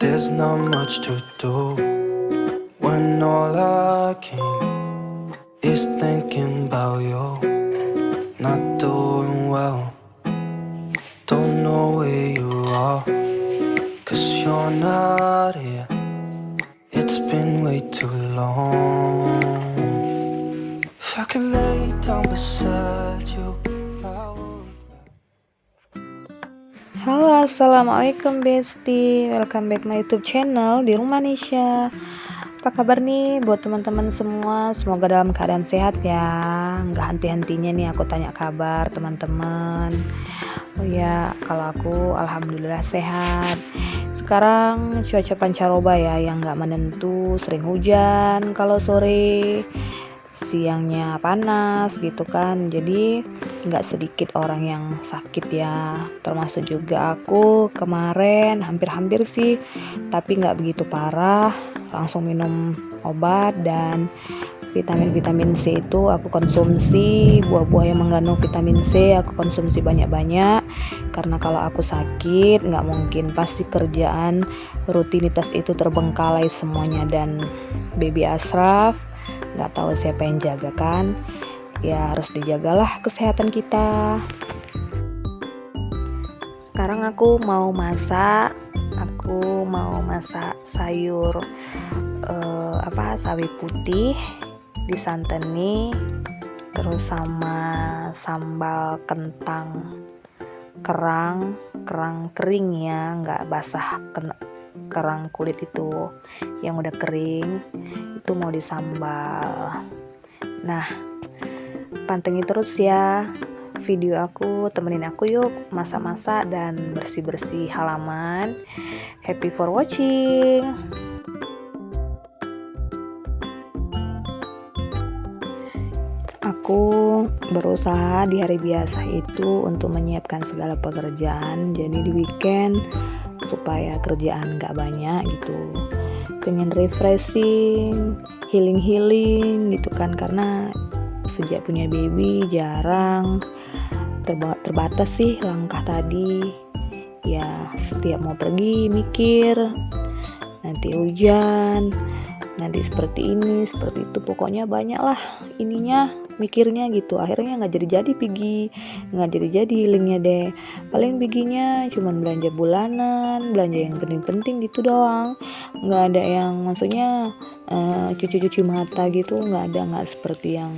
There's not much to do when all I can is thinking about you. Not doing well, don't know where you are, 'cause you're not here. It's been way too long. If I could lay down beside you, I would. Halo, assalamualaikum Besti. Welcome back my YouTube channel di Rumah Nisha. Apa kabar nih buat teman-teman semua? Semoga dalam keadaan sehat ya. Nggak henti-hentinya nih aku tanya kabar teman-teman. Oh ya, kalau aku alhamdulillah sehat. Sekarang cuaca pancaroba ya, yang nggak menentu, sering hujan kalau sore, siangnya panas gitu kan. Jadi nggak sedikit orang yang sakit ya, termasuk juga aku kemarin hampir sih, tapi nggak begitu parah. Langsung minum obat, dan vitamin C itu aku konsumsi, buah-buah yang mengandung vitamin C aku konsumsi banyak-banyak, karena kalau aku sakit nggak mungkin, pasti kerjaan rutinitas itu terbengkalai semuanya. Dan baby Ashraf nggak tahu siapa yang jaga kan, ya harus dijagalah kesehatan kita. Sekarang aku mau masak sayur sawi putih disanteni, terus sama sambal kentang kerang kering ya, nggak basah, kerang kulit itu yang udah kering, itu mau disambal. Nah, pantengin terus ya video aku, temenin aku yuk masak-masak dan bersih-bersih halaman. Happy for watching. Aku berusaha di hari biasa itu untuk menyiapkan segala pekerjaan, jadi di weekend supaya kerjaan gak banyak gitu, pengen refreshing, healing gitu kan, karena sejak punya baby jarang, terbatas sih langkah tadi ya. Setiap mau pergi mikir nanti hujan, nanti seperti ini seperti itu, pokoknya banyak lah ininya mikirnya gitu. Akhirnya nggak jadi pergi, nggak jadi healingnya deh. Paling bikinnya cuman belanja bulanan, belanja yang penting-penting gitu doang, nggak ada yang maksudnya cuci mata gitu, nggak ada, nggak seperti yang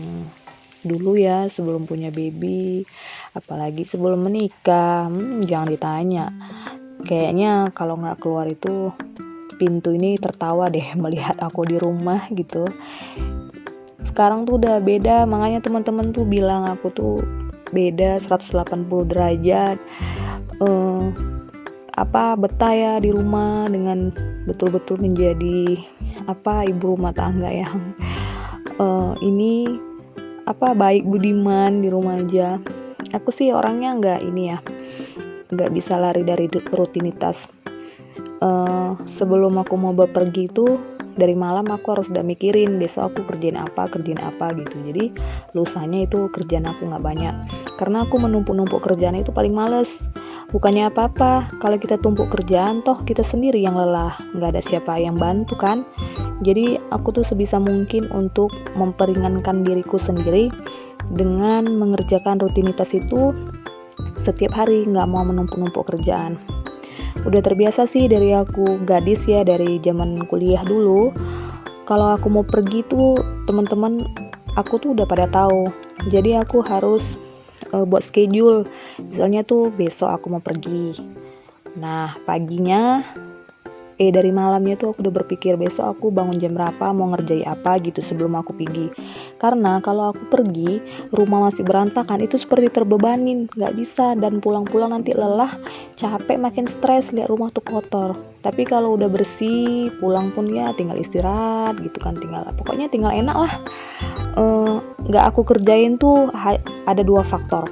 dulu ya sebelum punya baby, apalagi sebelum menikah. Jangan ditanya, kayaknya kalau nggak keluar itu pintu ini tertawa deh melihat aku di rumah gitu. Sekarang tuh udah beda, makanya teman-teman tuh bilang aku tuh beda 180 derajat. Betah ya di rumah dengan betul-betul menjadi ibu rumah tangga yang baik budiman di rumah aja. Aku sih orangnya nggak bisa lari dari rutinitas. Sebelum aku mau bepergi itu dari malam aku harus udah mikirin besok aku kerjain apa gitu. Jadi lusanya itu kerjaan aku nggak banyak, karena aku menumpuk kerjaan itu paling males. Bukannya apa-apa kalau kita tumpuk kerjaan, toh kita sendiri yang lelah, nggak ada siapa yang bantu kan. Jadi aku tuh sebisa mungkin untuk memperingankan diriku sendiri dengan mengerjakan rutinitas itu setiap hari, nggak mau menumpuk kerjaan. Udah terbiasa sih dari aku gadis ya, dari zaman kuliah dulu. Kalau aku mau pergi tuh teman-teman aku tuh udah pada tahu. Jadi aku harus buat schedule. Misalnya tuh besok aku mau pergi. Nah, paginya dari malamnya tuh aku udah berpikir besok aku bangun jam berapa, mau ngerjain apa gitu sebelum aku pergi. Karena kalau aku pergi, rumah masih berantakan, itu seperti terbebanin, nggak bisa, dan pulang-pulang nanti lelah, capek, makin stres lihat rumah tuh kotor. Tapi kalau udah bersih, pulang pun ya tinggal istirahat gitu kan, pokoknya tinggal enak lah. Nggak aku kerjain tuh ada dua faktor.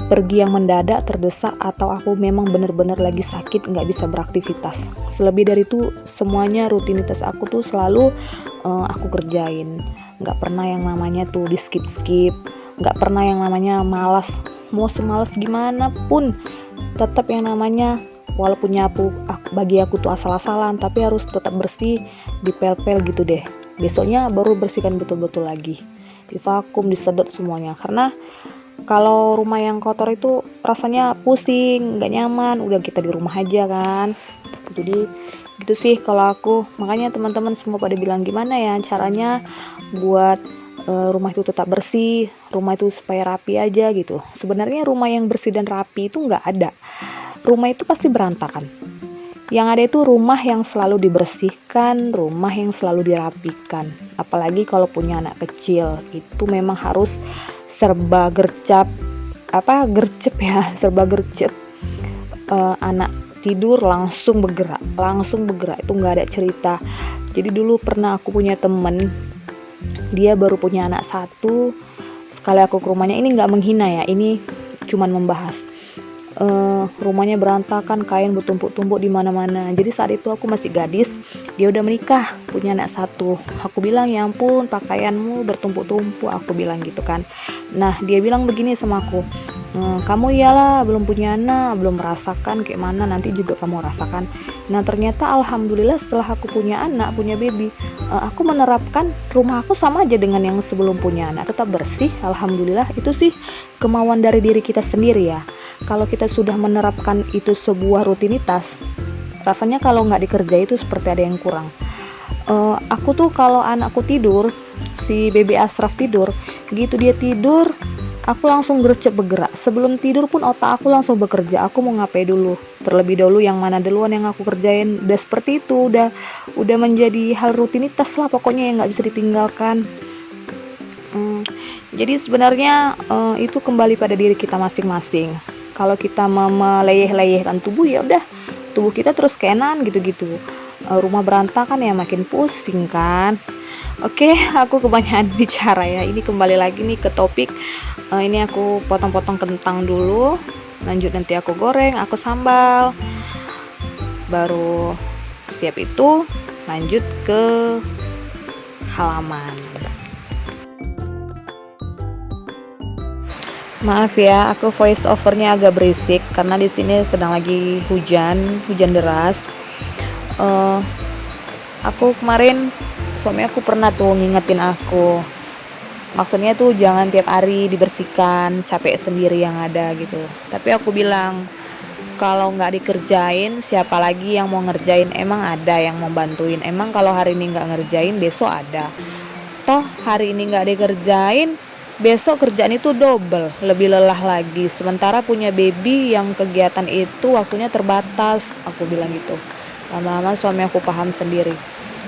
Pergi yang mendadak, terdesak, atau aku memang bener-bener lagi sakit nggak bisa beraktivitas. Selebih dari itu semuanya rutinitas aku tuh selalu aku kerjain. Nggak pernah yang namanya tuh di skip, nggak pernah yang namanya malas. Mau semalas gimana pun tetap yang namanya walaupun nyapu bagi aku tuh asal-asalan, tapi harus tetap bersih, dipel-pel gitu deh. Besoknya baru bersihkan betul-betul lagi, di vakum, disedot semuanya. Karena kalau rumah yang kotor itu rasanya pusing, nggak nyaman. Udah kita di rumah aja kan. Jadi gitu sih kalau aku. Makanya teman-teman semua pada bilang gimana ya caranya buat rumah itu tetap bersih, rumah itu supaya rapi aja gitu. Sebenarnya rumah yang bersih dan rapi itu nggak ada. Rumah itu pasti berantakan. Yang ada itu rumah yang selalu dibersihkan, rumah yang selalu dirapikan. Apalagi kalau punya anak kecil, itu memang harus serba gercep, gercep ya, serba gercep. Anak tidur langsung bergerak, itu nggak ada cerita. Jadi dulu pernah aku punya temen, dia baru punya anak satu. Sekali aku ke rumahnya, ini nggak menghina ya, ini cuman membahas. Rumahnya berantakan, kain bertumpuk-tumpuk di mana-mana. Jadi saat itu aku masih gadis, dia udah menikah, punya anak satu. Aku bilang, ya ampun, pakaianmu bertumpuk-tumpuk, aku bilang gitu kan. Nah, dia bilang begini sama aku, kamu iyalah belum punya anak, belum merasakan kayak mana, nanti juga kamu rasakan. Nah, ternyata alhamdulillah setelah aku punya anak, punya baby, aku menerapkan rumah aku sama aja dengan yang sebelum punya anak, tetap bersih, alhamdulillah. Itu sih kemauan dari diri kita sendiri ya. Kalau kita sudah menerapkan itu sebuah rutinitas, rasanya kalau nggak dikerja itu seperti ada yang kurang. Aku tuh kalau anakku tidur, si baby Ashraf tidur, gitu dia tidur, aku langsung gercep bergerak. Sebelum tidur pun otak aku langsung bekerja. Aku mau ngapain dulu? Terlebih dahulu yang mana duluan yang aku kerjain. Udah seperti itu, udah menjadi hal rutinitas lah pokoknya yang nggak bisa ditinggalkan. Jadi sebenarnya itu kembali pada diri kita masing-masing. Kalau kita meleyeh-leyehkan tubuh, ya udah tubuh kita terus keenan gitu-gitu. Rumah berantakan ya makin pusing kan. Oke, aku kebanyakan bicara ya. Ini kembali lagi nih ke topik. Ini aku potong-potong kentang dulu. Lanjut nanti aku goreng, aku sambal. Baru siap itu lanjut ke halaman. Maaf ya, aku voice overnya agak berisik karena di sini sedang lagi hujan deras. Aku kemarin suami aku pernah tuh ngingetin aku, maksudnya tuh jangan tiap hari dibersihkan, capek sendiri yang ada gitu. Tapi aku bilang kalau nggak dikerjain siapa lagi yang mau ngerjain? Emang ada yang mau bantuin? Emang kalau hari ini nggak ngerjain besok ada? Toh hari ini nggak dikerjain, besok kerjaan itu double, lebih lelah lagi. Sementara punya baby yang kegiatan itu waktunya terbatas, aku bilang gitu. Lama-lama suami aku paham sendiri.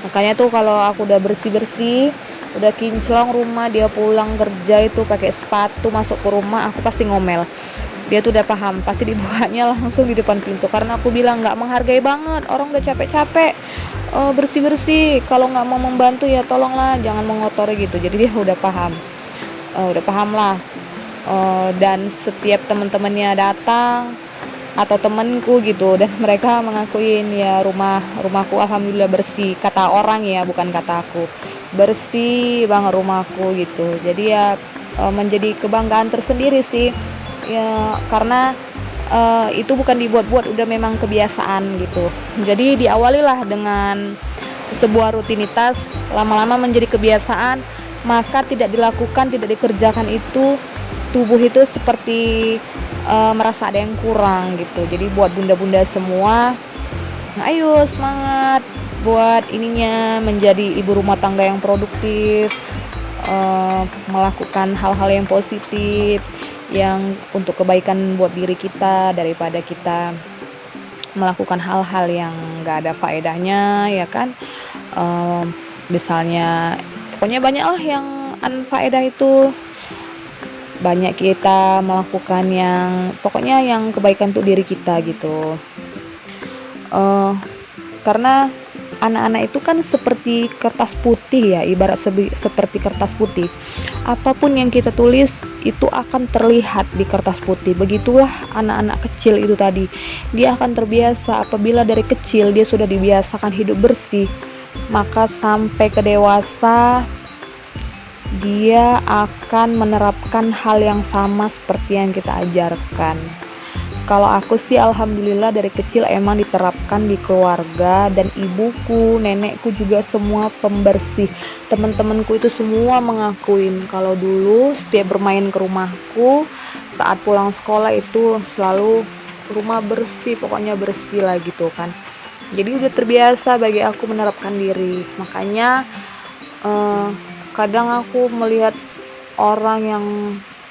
Makanya tuh kalau aku udah bersih-bersih, udah kinclong rumah, dia pulang kerja itu pakai sepatu masuk ke rumah, aku pasti ngomel. Dia tuh udah paham, pasti dibukanya langsung di depan pintu. Karena aku bilang nggak menghargai banget, orang udah capek-capek bersih-bersih. Kalau nggak mau membantu ya tolonglah jangan mengotori gitu. Jadi dia udah paham. Udah paham lah. Dan setiap teman-temannya datang atau temanku gitu, dan mereka mengakuin ya rumahku alhamdulillah bersih. Kata orang ya, bukan kata aku. Bersih banget rumahku gitu. Jadi ya menjadi kebanggaan tersendiri sih ya, karena itu bukan dibuat-buat, udah memang kebiasaan gitu. Jadi diawalilah dengan sebuah rutinitas, lama-lama menjadi kebiasaan, maka tidak dilakukan, tidak dikerjakan itu tubuh itu seperti merasa ada yang kurang gitu. Jadi buat bunda-bunda semua, ayo semangat buat ininya, menjadi ibu rumah tangga yang produktif, melakukan hal-hal yang positif yang untuk kebaikan buat diri kita, daripada kita melakukan hal-hal yang gak ada faedahnya ya kan. Misalnya pokoknya banyak lah yang unfaedah itu, banyak kita melakukan yang pokoknya yang kebaikan untuk diri kita gitu. Karena anak-anak itu kan seperti kertas putih ya, ibarat seperti kertas putih. Apapun yang kita tulis itu akan terlihat di kertas putih. Begitulah anak-anak kecil itu tadi, dia akan terbiasa. Apabila dari kecil dia sudah dibiasakan hidup bersih, maka sampai ke dewasa dia akan menerapkan hal yang sama seperti yang kita ajarkan. Kalau aku sih alhamdulillah dari kecil emang diterapkan di keluarga, dan ibuku, nenekku juga semua pembersih. Teman-temanku itu semua mengakuin kalau dulu setiap bermain ke rumahku saat pulang sekolah itu selalu rumah bersih, pokoknya bersih lah gitu kan. Jadi udah terbiasa bagi aku menerapkan diri. Makanya kadang aku melihat orang yang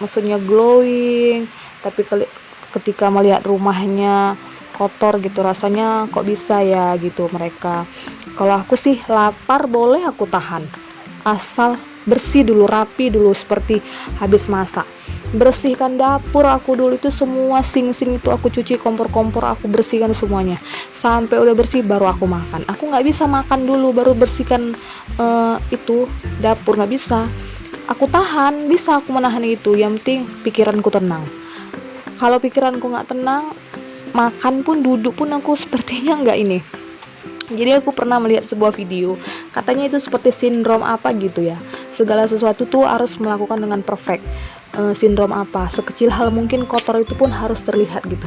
maksudnya glowing, tapi ketika melihat rumahnya kotor gitu, rasanya kok bisa ya gitu mereka. Kalau aku sih lapar boleh aku tahan, asal bersih dulu, rapi dulu, seperti habis masak. Bersihkan dapur aku dulu, itu semua sing-sing itu aku cuci, kompor-kompor aku bersihkan semuanya. Sampai udah bersih baru aku makan. Aku nggak bisa makan dulu baru bersihkan itu dapur, nggak bisa. Aku tahan, bisa aku menahan itu. Yang penting pikiranku tenang. Kalau pikiranku nggak tenang, makan pun, duduk pun aku sepertinya nggak ini. Jadi aku pernah melihat sebuah video, katanya itu seperti sindrom apa gitu ya. Segala sesuatu tuh harus melakukan dengan perfect. Sindrom apa? Sekecil hal mungkin kotor itu pun harus terlihat gitu.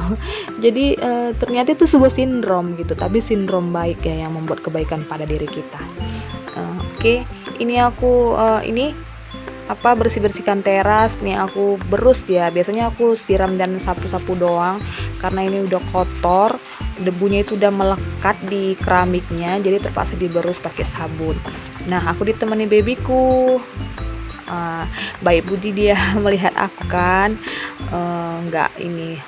Jadi ternyata itu sebuah sindrom gitu, tapi sindrom baik ya yang membuat kebaikan pada diri kita. Oke, ini aku bersih-bersihkan teras nih, aku berus ya. Biasanya aku siram dan sapu-sapu doang karena ini udah kotor, debunya itu udah melekat di keramiknya, jadi terpaksa diberus pakai sabun. Nah, aku ditemani babyku. Baik budi dia melihat aku kan,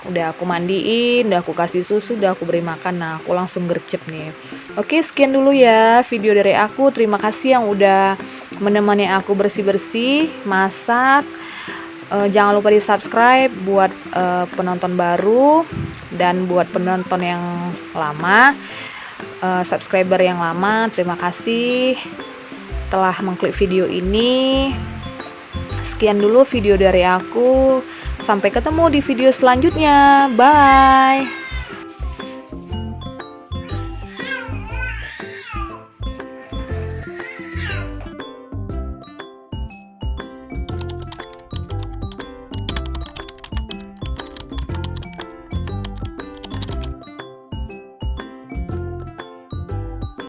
udah aku mandiin, udah aku kasih susu, udah aku beri makan. Nah, aku langsung gercep nih. Oke, sekian dulu ya video dari aku. Terima kasih yang udah menemani aku bersih-bersih, masak. Jangan lupa di subscribe buat penonton baru, dan buat penonton yang lama, subscriber yang lama, terima kasih telah mengklik video ini. Sekian dulu video dari aku. Sampai ketemu di video selanjutnya. Bye.